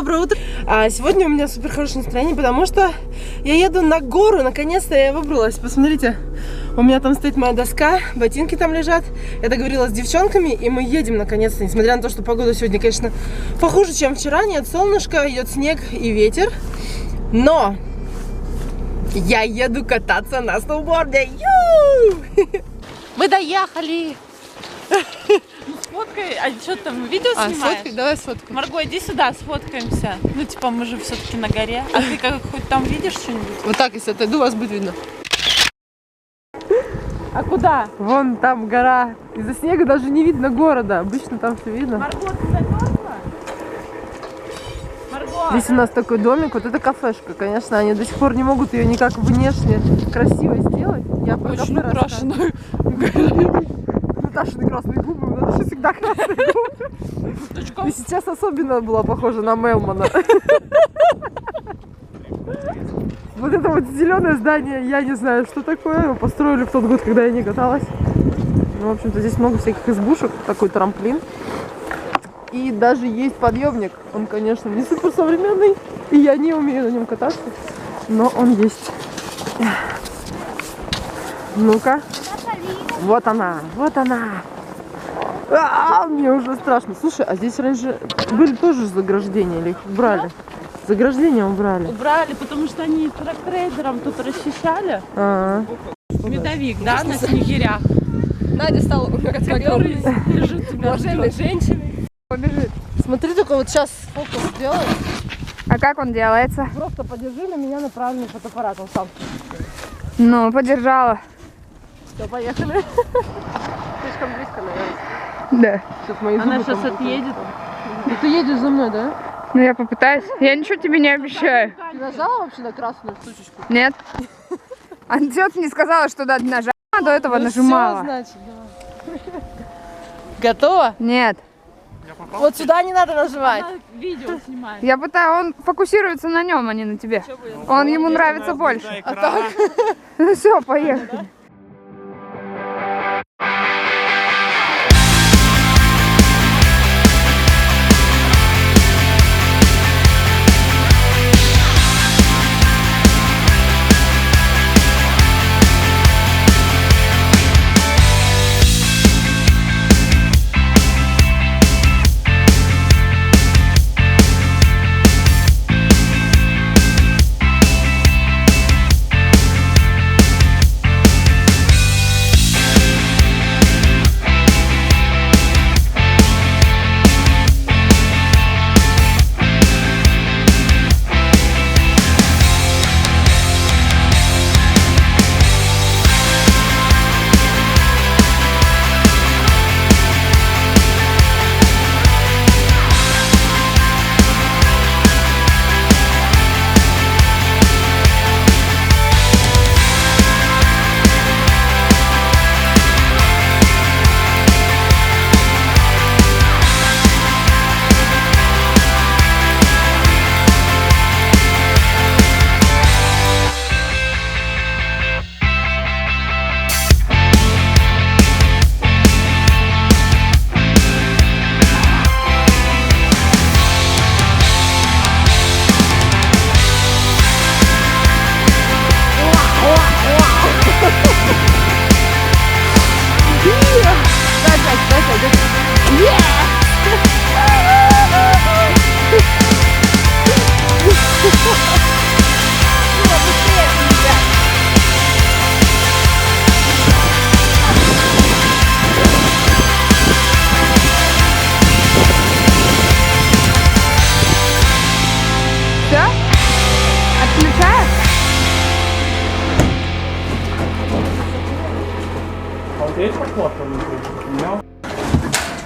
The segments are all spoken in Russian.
доброе утро. Сегодня у меня супер хорошее настроение, потому что я еду на гору. Наконец-то я выбралась. Посмотрите, у меня там стоит моя доска, ботинки там лежат. Я договорилась с девчонками, и мы едем наконец-то. Несмотря на то, что погода сегодня, конечно, похуже, чем вчера. Нет солнышка, идет снег и ветер. Но я еду кататься на сноуборде. Мы доехали. Ну сфоткай, а что там, видео снимаешь? Сфоткай, давай сфоткаем. Марго, иди сюда, сфоткаемся. Ну типа мы же все-таки на горе. А ты как хоть там видишь что-нибудь? Вот так, если отойду, вас будет видно. А куда? Вон там гора. Из-за снега даже не видно города. Обычно там все видно. Марго, ты замерзла? Марго! Здесь у нас такой домик. Вот это кафешка. Конечно, они до сих пор не могут ее никак внешне красиво сделать. Я про очень кафе украшенную. Наташины красные губы. У Наташи всегда красные губы. И сейчас особенно была похожа на Мелмана. Вот это вот зеленое здание, я не знаю, что такое. Его построили в тот год, когда я не каталась. Ну, в общем-то, здесь много всяких избушек. Такой трамплин. И даже есть подъемник. Он, конечно, не супер современный. И я не умею на нем кататься. Но он есть. Ну-ка. Вот она, вот она. Мне уже страшно. Слушай, а здесь раньше были тоже заграждения или их убрали? Заграждения убрали. Убрали, потому что они трейдерам тут расчищали. Медовик, да, на снегирях. Надя стала умирать, Который лежит тебя. Уважаемые женщины. Побежит. Смотри, только вот сейчас фокус сделаем. А как он делается? Просто подержи на меня на правильный фотоаппарат, он сам. Ну, подержала. Все, поехали. Слишком близко, наверное. Да. Сейчас мои Она зубы сейчас там отъедет. будут. Ты едешь за мной, да? Ну, я попытаюсь. Я ничего тебе не обещаю. Ты нажала вообще на красную штучечку? Нет. А что ты не сказала, что надо нажать? До этого Ну, нажимала. всё, значит, да. Готово? Нет. Вот сюда не надо нажимать. Она видео снимает. Я пытаюсь, он фокусируется на нем, а не на тебе. Он ему нравится больше. А так? Ну все, поехали.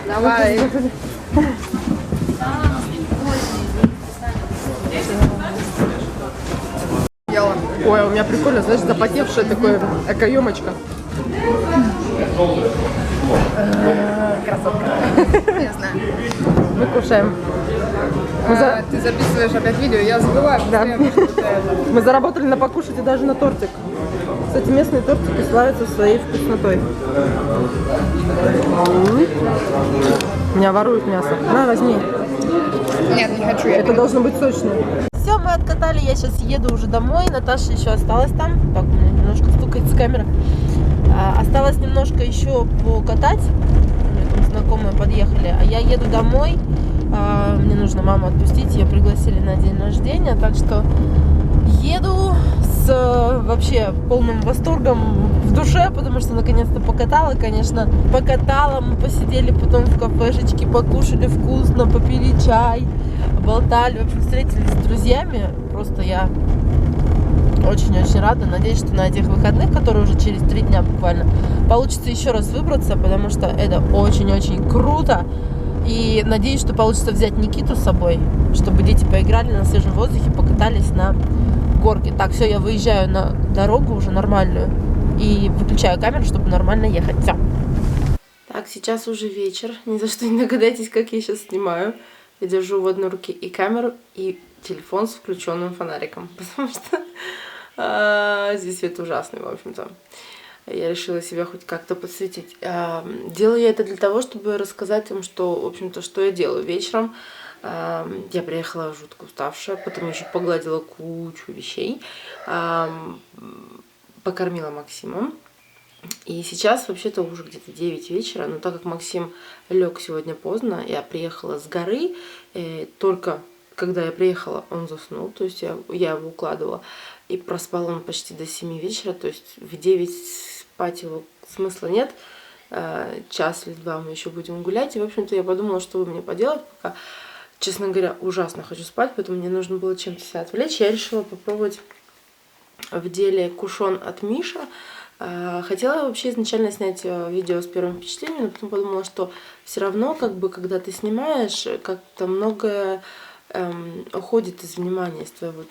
Давай. Ой, у меня прикольно, знаешь, запотевшая такое экоемочка. Красотка. Не знаю. Мы кушаем. Ты записываешь опять видео, я забываю. Да. Мы заработали на покушать и даже на тортик. Кстати, местные тортики славятся своей вкуснотой. Меня воруют мясо. На, возьми. Нет, не хочу я. Это должно быть сочное. Все, мы откатали, я сейчас еду уже домой. Наташа еще осталась там. Так, у меня немножко стукается камера. Осталось немножко еще покатать. У меня там знакомые подъехали. А я еду домой. Мне нужно маму отпустить. Ее пригласили на день рождения. Так что еду с вообще полным восторгом в душе, потому что наконец-то покатала. Конечно, покатала. Мы посидели потом в кафешечке, покушали вкусно, попили чай, болтали. В общем, встретились с друзьями. Просто я очень-очень рада. Надеюсь, что на этих выходных, которые уже через 3 дня буквально, получится еще раз выбраться, потому что это очень-очень круто. И надеюсь, что получится взять Никиту с собой, чтобы дети поиграли на свежем воздухе, покатались на горке. Так, все, я выезжаю на дорогу уже нормальную и выключаю камеру, чтобы нормально ехать. Все. Так, сейчас уже вечер. Ни за что не догадайтесь, как я сейчас снимаю. Я держу в одной руке и камеру, и телефон с включенным фонариком, потому что здесь свет ужасный, в общем-то. Я решила себя хоть как-то подсветить. Делаю я это для того, чтобы рассказать им, что, в общем-то, что я делаю вечером. Я приехала жутко уставшая, потом еще погладила кучу вещей, покормила Максима. И сейчас вообще-то уже где-то 9 вечера, но так как Максим лег сегодня поздно, я приехала с горы, только когда я приехала, он заснул, то есть я его укладывала, и проспал он почти до 7 вечера, то есть в 9 спать его смысла нет, час или два мы еще будем гулять, и в общем-то я подумала, что мне поделать, пока, честно говоря, ужасно хочу спать, поэтому мне нужно было чем-то себя отвлечь, я решила попробовать в деле кушон от Миша. Хотела вообще изначально снять видео с первым впечатлением, но потом подумала, что все равно, как бы, когда ты снимаешь, как-то многое уходит из внимания из твоего,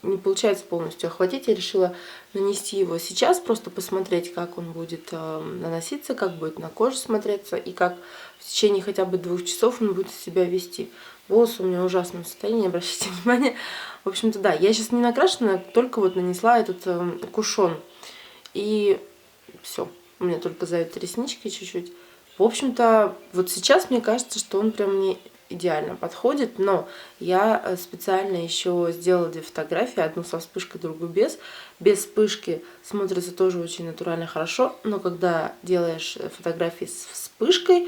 не получается полностью охватить. Я решила нанести его сейчас, просто посмотреть, как он будет наноситься, как будет на коже смотреться и как в течение хотя бы 2 часов он будет себя вести. Волосы у меня в ужасном состоянии, не обращайте внимания. В общем-то, да, я сейчас не накрашена, только вот нанесла этот кушон. И все, у меня только зовут реснички чуть-чуть. В общем-то, вот сейчас мне кажется, что он прям мне идеально подходит, но я специально еще сделала 2 фотографии, одну со вспышкой, другую без. Без вспышки смотрится тоже очень натурально хорошо, но когда делаешь фотографии с вспышкой,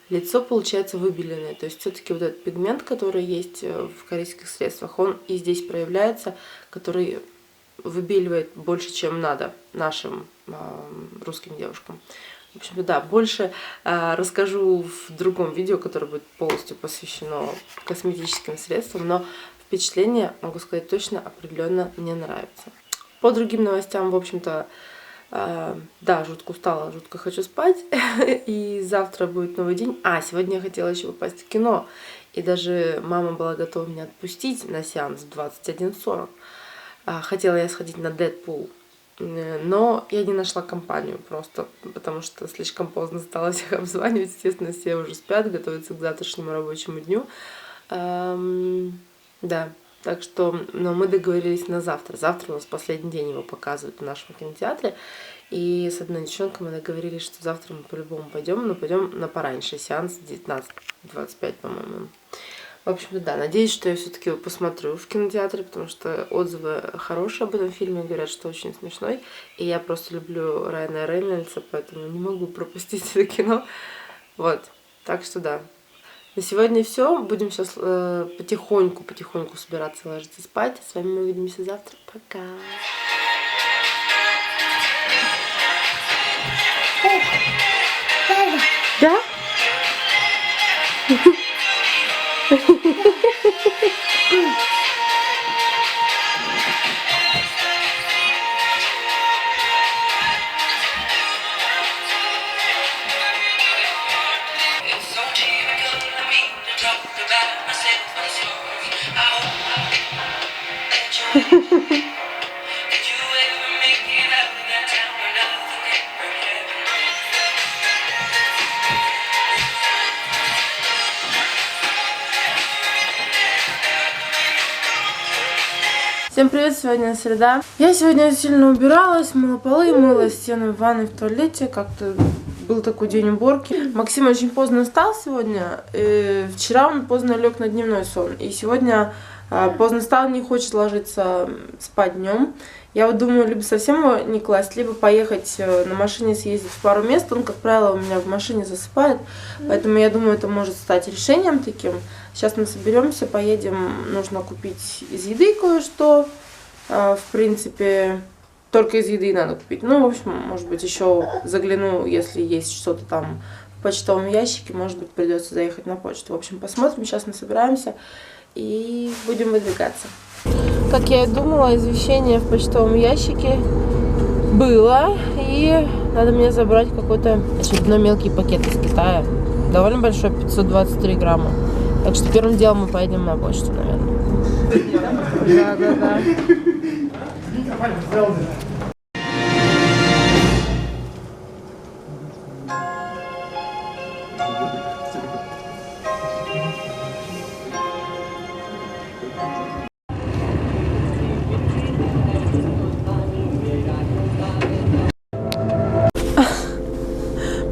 лицо получается выбеленное. То есть все-таки вот этот пигмент, который есть в корейских средствах, он и здесь проявляется, который выбеливает больше, чем надо нашим русским девушкам. В общем-то, да, больше расскажу в другом видео, которое будет полностью посвящено косметическим средствам, но впечатление, могу сказать точно, определенно мне нравится. По другим новостям, в общем-то, да, жутко устала, жутко хочу спать, и завтра будет новый день. Сегодня я хотела еще попасть в кино, и даже мама была готова меня отпустить на сеанс в 21:40. Хотела я сходить на Дэдпул, но я не нашла компанию просто, потому что слишком поздно стала всех обзванивать. Естественно, все уже спят, готовятся к завтрашнему рабочему дню. Да, так что, но мы договорились на завтра. Завтра у нас последний день его показывают в нашем кинотеатре. И с одной девчонкой мы договорились, что завтра мы по-любому пойдем, но пойдем на пораньше, сеанс 19:25, по-моему. В общем-то, да, надеюсь, что я все-таки его посмотрю в кинотеатре, потому что отзывы хорошие об этом фильме, говорят, что очень смешной. И я просто люблю Райана Рейнольдса, поэтому не могу пропустить это кино. Вот, так что да. На сегодня все. Будем сейчас потихоньку собираться ложиться спать. С вами мы увидимся завтра. Пока. Да? Всем привет, сегодня среда. Я сегодня сильно убиралась, мыла полы, мыла стены в ванной, в туалете. Как-то был такой день уборки. Максим очень поздно встал сегодня. Вчера он поздно лег на дневной сон. И сегодня поздно встал, не хочет ложиться спать днем. Я вот думаю, либо совсем его не класть, либо поехать на машине, съездить в пару мест. Он, как правило, у меня в машине засыпает. Поэтому я думаю, это может стать решением таким. Сейчас мы соберемся, поедем. Нужно купить из еды кое-что. В принципе, только из еды надо купить. Ну, в общем, может быть, еще загляну, если есть что-то там в почтовом ящике. Может быть, придется заехать на почту. В общем, посмотрим. Сейчас мы собираемся и будем выдвигаться. Как я и думала, извещение в почтовом ящике было. И надо мне забрать какой-то очередной мелкий пакет из Китая. Довольно большой, 523 грамма. Так что первым делом мы поедем на почту, наверное. Да.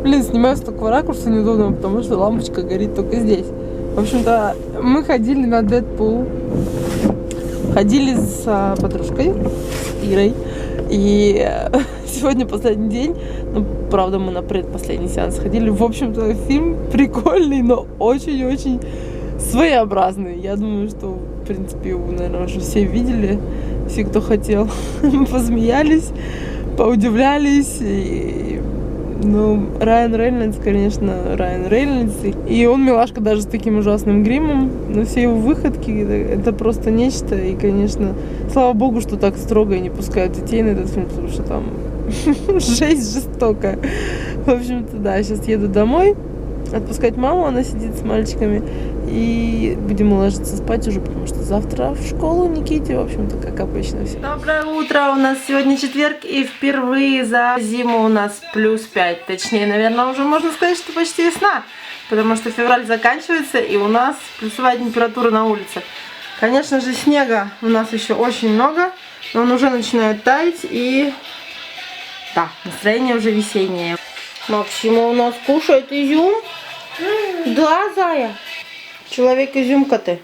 Блин, снимаю с такого ракурса неудобно, потому что лампочка горит только здесь. В общем-то, мы ходили на Дэдпул. Ходили с подружкой, с Ирой. И сегодня последний день. Ну, правда, мы на предпоследний сеанс ходили. В общем-то, фильм прикольный, но очень-очень своеобразный. Я думаю, что, в принципе, его, наверное, уже все видели. Все, кто хотел. Мы посмеялись, поудивлялись. Ну, Райан Рейнольдс, конечно, Райан Рейнольдс. И он милашка даже с таким ужасным гримом. Но все его выходки, это просто нечто. И, конечно, слава богу, что так строго и не пускают детей на этот фильм, потому что там жесть жестокая. В общем-то, да, сейчас еду домой. Отпускать маму, она сидит с мальчиками. И будем ложиться спать уже, потому что завтра в школу Никите, в общем-то, как обычно все. Доброе утро! У нас сегодня четверг, и впервые за зиму у нас +5. Точнее, наверное, уже можно сказать, что почти весна. Потому что февраль заканчивается, и у нас плюсовая температура на улице. Конечно же, снега у нас еще очень много, но он уже начинает таять, и да, настроение уже весеннее. Максима у нас кушает изюм. Да, Зая? Человек-изюмка ты.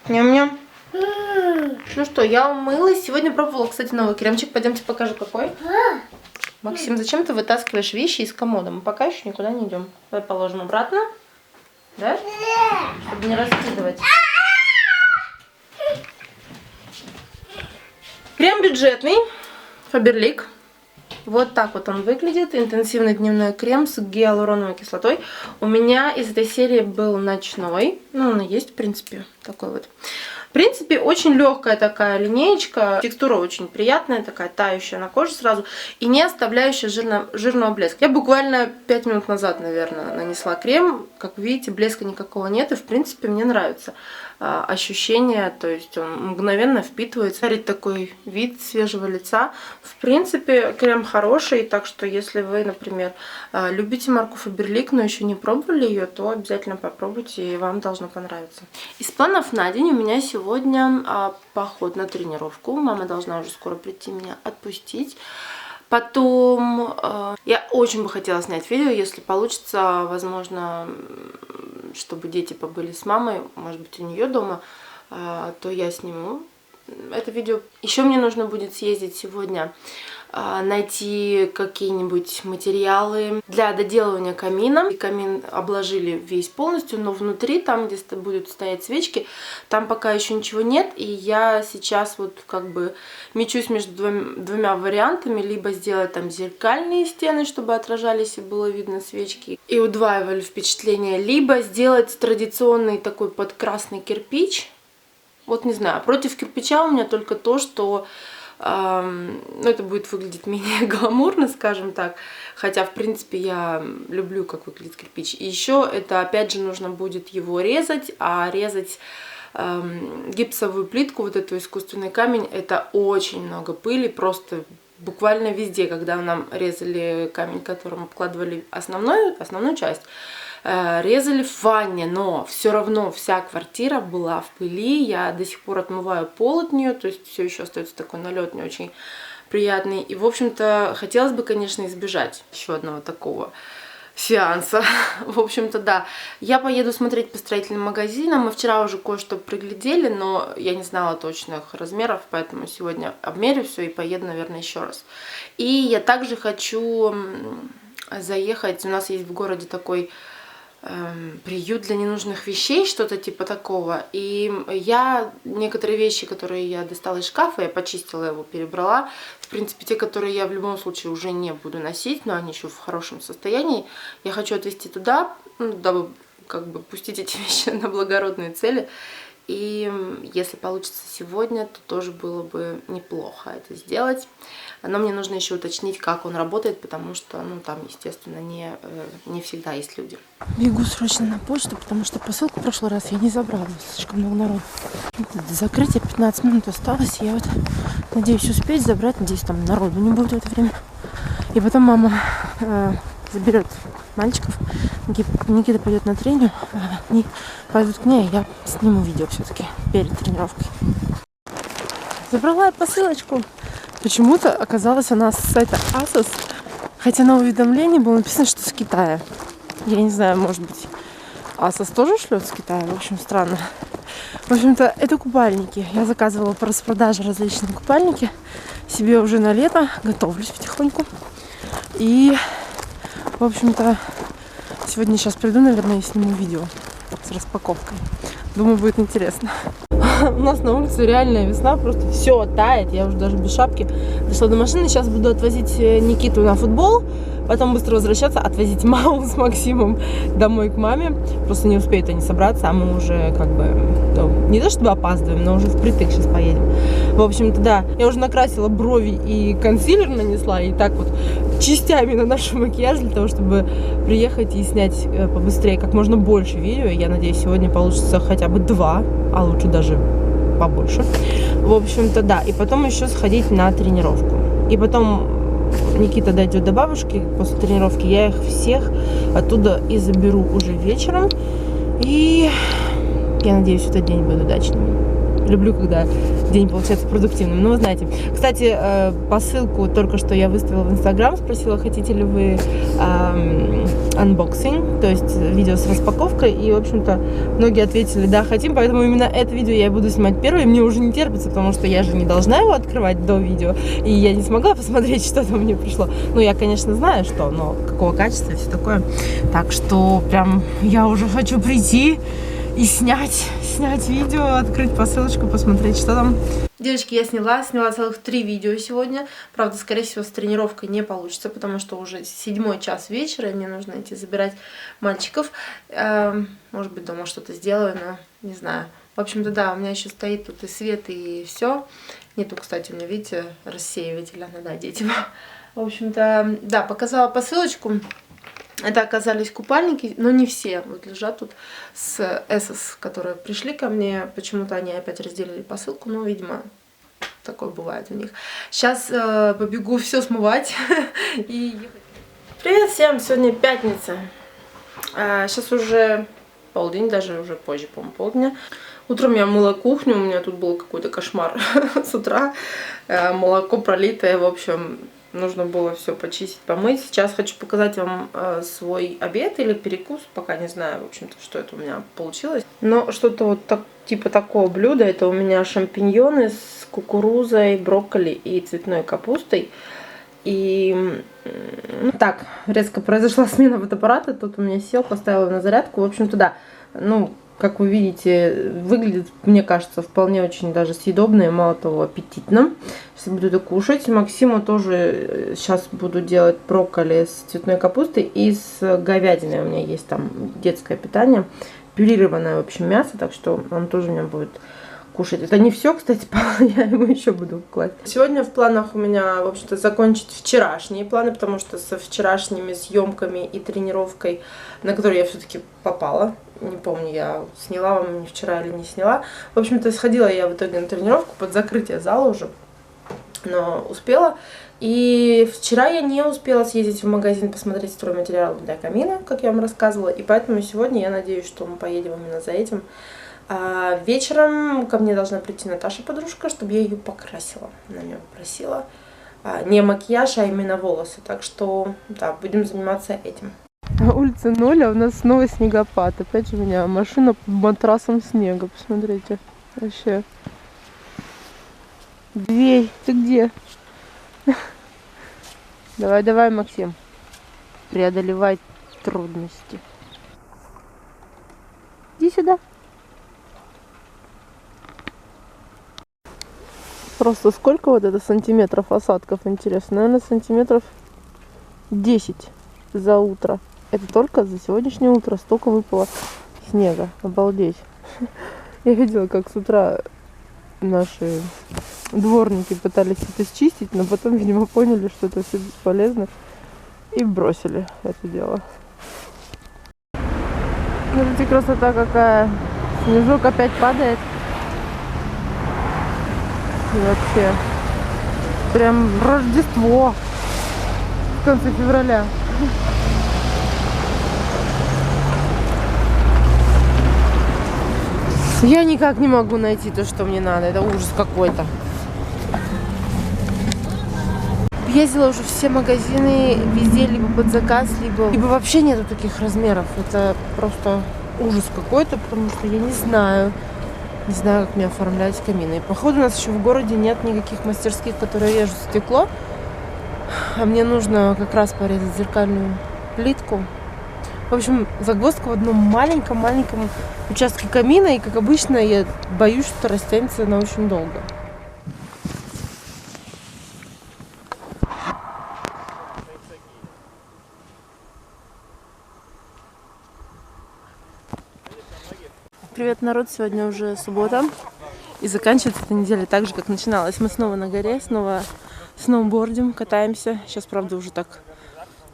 Ням-ням. Ну что, я умылась. Сегодня пробовала, кстати, новый кремчик. Пойдемте покажу, какой. Максим, зачем ты вытаскиваешь вещи из комода? Мы пока еще никуда не идем. Давай положим обратно. Да? Чтобы не раскидывать. Крем бюджетный. Фаберлик. Вот так вот он выглядит. Интенсивный дневной крем с гиалуроновой кислотой. У меня из этой серии был ночной. Ну, он и есть, в принципе, такой вот. В принципе, очень легкая такая линеечка. Текстура очень приятная, такая тающая на коже сразу. И не оставляющая жирного блеска. Я буквально 5 минут назад, наверное, нанесла крем. Как видите, блеска никакого нет. И, в принципе, мне нравится ощущение. То есть он мгновенно впитывается. Дарит такой вид свежего лица. В принципе, крем хороший. Так что, если вы, например, любите марку Фаберлик, но еще не пробовали ее, то обязательно попробуйте, и вам должно понравиться. Из планов на день у меня сегодня поход на тренировку. Мама должна уже скоро прийти меня отпустить. Потом я очень бы хотела снять видео, если получится, возможно, чтобы дети побыли с мамой, может быть, у нее дома, то я сниму это видео. Еще мне нужно будет съездить сегодня, найти какие-нибудь материалы для доделывания камина. И камин обложили весь полностью, но внутри, там, где будут стоять свечки, там пока еще ничего нет. И я сейчас вот как бы мечусь между двумя вариантами. Либо сделать там зеркальные стены, чтобы отражались и было видно свечки, и удваивали впечатление. Либо сделать традиционный такой подкрасный кирпич. Вот не знаю, против кирпича у меня только то, что это будет выглядеть менее гламурно, скажем так. Хотя, в принципе, я люблю, как выглядит кирпич. И еще это, опять же, нужно будет его резать. А резать гипсовую плитку, вот эту искусственный камень, это очень много пыли. Просто буквально везде, когда нам резали камень, которым обкладывали основную часть, резали в ванне, но все равно вся квартира была в пыли. Я до сих пор отмываю пол от нее, то есть все еще остается такой налет не очень приятный. И, в общем-то, хотелось бы, конечно, избежать еще одного такого сеанса. В общем-то, да. Я поеду смотреть по строительным магазинам. Мы вчера уже кое-что приглядели, но я не знала точных размеров, поэтому сегодня обмерю все и поеду, наверное, еще раз. И я также хочу заехать. У нас есть в городе такой приют для ненужных вещей, что-то типа такого. И я некоторые вещи, которые я достала из шкафа, я почистила его, перебрала. В принципе, те, которые я в любом случае уже не буду носить, но они еще в хорошем состоянии, я хочу отвезти туда, дабы как бы пустить эти вещи на благородные цели. И если получится сегодня, то тоже было бы неплохо это сделать. Но мне нужно еще уточнить, как он работает, потому что, ну, там, естественно, не всегда есть люди. Бегу срочно на почту, потому что посылку в прошлый раз я не забрала, слишком много народу. До закрытия 15 минут осталось, я вот надеюсь успеть забрать, надеюсь, там народу не будет в это время. И потом мама заберет мальчиков, Никита пойдет на тренинг, они пойдут к ней, я сниму видео все-таки перед тренировкой. Забрала я посылочку. Почему-то оказалась она с сайта ASOS, хотя на уведомлении было написано, что с Китая. Я не знаю, может быть, ASOS тоже шлет с Китая, в общем, странно. В общем-то, это купальники. Я заказывала по распродаже различные купальники себе уже на лето, готовлюсь потихоньку. И, в общем-то, сегодня сейчас приду, наверное, и сниму видео с распаковкой. Думаю, будет интересно. У нас на улице реальная весна, просто все тает. Я уже даже без шапки дошла до машины. Сейчас буду отвозить Никиту на футбол, потом быстро возвращаться, отвозить маму с Максимом домой к маме. Просто не успеют они собраться, а мы уже как бы, ну, не то чтобы опаздываем, но уже впритык сейчас поедем. В общем-то, да, я уже накрасила брови и консилер нанесла, и так вот частями наношу макияж для того, чтобы приехать и снять побыстрее как можно больше видео. Я надеюсь, сегодня получится хотя бы 2, а лучше даже побольше. В общем-то, да. И потом еще сходить на тренировку. И потом Никита дойдет до бабушки после тренировки. Я их всех оттуда и заберу уже вечером. И я надеюсь, этот день будет удачным. Люблю, когда день получается продуктивным. Ну, вы знаете. Кстати, посылку только что я выставила в Инстаграм. Спросила, хотите ли вы анбоксинг, то есть видео с распаковкой. И, в общем-то, многие ответили, да, хотим. Поэтому именно это видео я буду снимать первое. Мне уже не терпится, потому что я же не должна его открывать до видео. И я не смогла посмотреть, что там мне пришло. Ну, я, конечно, знаю, что, но какого качества и все такое. Так что прям я уже хочу прийти и снять видео, открыть посылочку, посмотреть, что там. Девочки, я сняла целых 3 видео сегодня. Правда, скорее всего, с тренировкой не получится, потому что уже 7-й час вечера, и мне нужно идти забирать мальчиков. Может быть, дома что-то сделаю, но не знаю. В общем-то, да, у меня еще стоит тут и свет, и все. Нету, кстати, у меня, видите, рассеивателя, надо одеть его. В общем-то, да, показала посылочку. Это оказались купальники, но не все. Вот лежат тут с ASOS, которые пришли ко мне. Почему-то они опять разделили посылку, но, видимо, такое бывает у них. Сейчас побегу все смывать и ехать. Привет всем! Сегодня пятница. Сейчас уже полдень, даже уже позже, по-моему, полдня. Утром я мыла кухню, у меня тут был какой-то кошмар с утра. Молоко пролитое, в общем... Нужно было все почистить, помыть. Сейчас хочу показать вам свой обед или перекус. Пока не знаю, в общем-то, что это у меня получилось. Но что-то вот типа такого блюда. Это у меня шампиньоны с кукурузой, брокколи и цветной капустой. И так, резко произошла смена фотоаппарата. Тут у меня сел, поставила на зарядку. В общем-то, да, ну... Как вы видите, выглядит, мне кажется, вполне очень даже съедобно и, мало того, аппетитно. Сейчас буду это кушать. Максиму тоже сейчас буду делать брокколи с цветной капустой и с говядиной. У меня есть там детское питание, пюрированное, в общем, мясо, так что он тоже у меня будет кушать. Это не все, кстати, я ему еще буду класть. Сегодня в планах у меня, в общем-то, закончить вчерашние планы, потому что со вчерашними съемками и тренировкой, на которую я все-таки попала, не помню, я сняла вам вчера или не сняла. В общем-то, сходила я в итоге на тренировку под закрытие зала уже, но успела. И вчера я не успела съездить в магазин посмотреть стройматериалы для камина, как я вам рассказывала. И поэтому сегодня я надеюсь, что мы поедем именно за этим. А вечером ко мне должна прийти Наташа, подружка, чтобы я ее покрасила. Она меня попросила. Не макияж, а именно волосы. Так что, да, будем заниматься этим. На улице 0, а у нас снова снегопад. Опять же у меня машина под матрасом снега. Посмотрите. Вообще. Дверь, ты где? Давай, давай, Максим. Преодолевай трудности. Иди сюда. Просто сколько вот это сантиметров осадков, интересно? Наверное, сантиметров 10 за утро. Это только за сегодняшнее утро столько выпало снега. Обалдеть. Я видела, как с утра наши дворники пытались это счистить, но потом, видимо, поняли, что это все бесполезно и бросили это дело. Смотрите, красота какая. Снежок опять падает. И вообще прям Рождество в конце февраля. Я никак не могу найти то, что мне надо. Это ужас какой-то. Ездила уже все магазины, везде либо под заказ, либо вообще нету таких размеров. Это просто ужас какой-то, потому что я не знаю, как мне оформлять камины. И походу у нас еще в городе нет никаких мастерских, которые режут стекло. А мне нужно как раз порезать зеркальную плитку. В общем, загвоздка в одном маленьком участке камина. И, как обычно, я боюсь, что растянется на очень долго. Привет, народ! Сегодня уже суббота. И заканчивается эта неделя так же, как начиналась. Мы снова на горе, снова сноубордим, катаемся. Сейчас, правда, уже так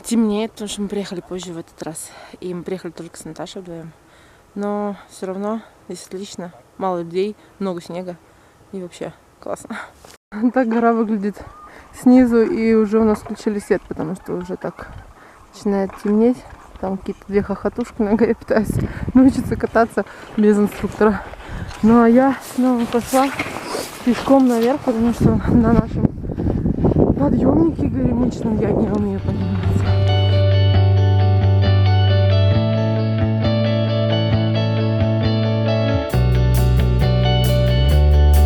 темнеет, потому что мы приехали позже в этот раз. И мы приехали только с Наташей вдвоем. Но все равно здесь отлично. Мало людей, много снега. И вообще классно. Так гора выглядит снизу. И уже у нас включили свет, потому что уже так начинает темнеть. Там какие-то две хохотушки на горе пытаются научиться кататься без инструктора. Ну а я снова пошла пешком наверх, потому что на нашем подъемнике горемычном я не умею подниматься.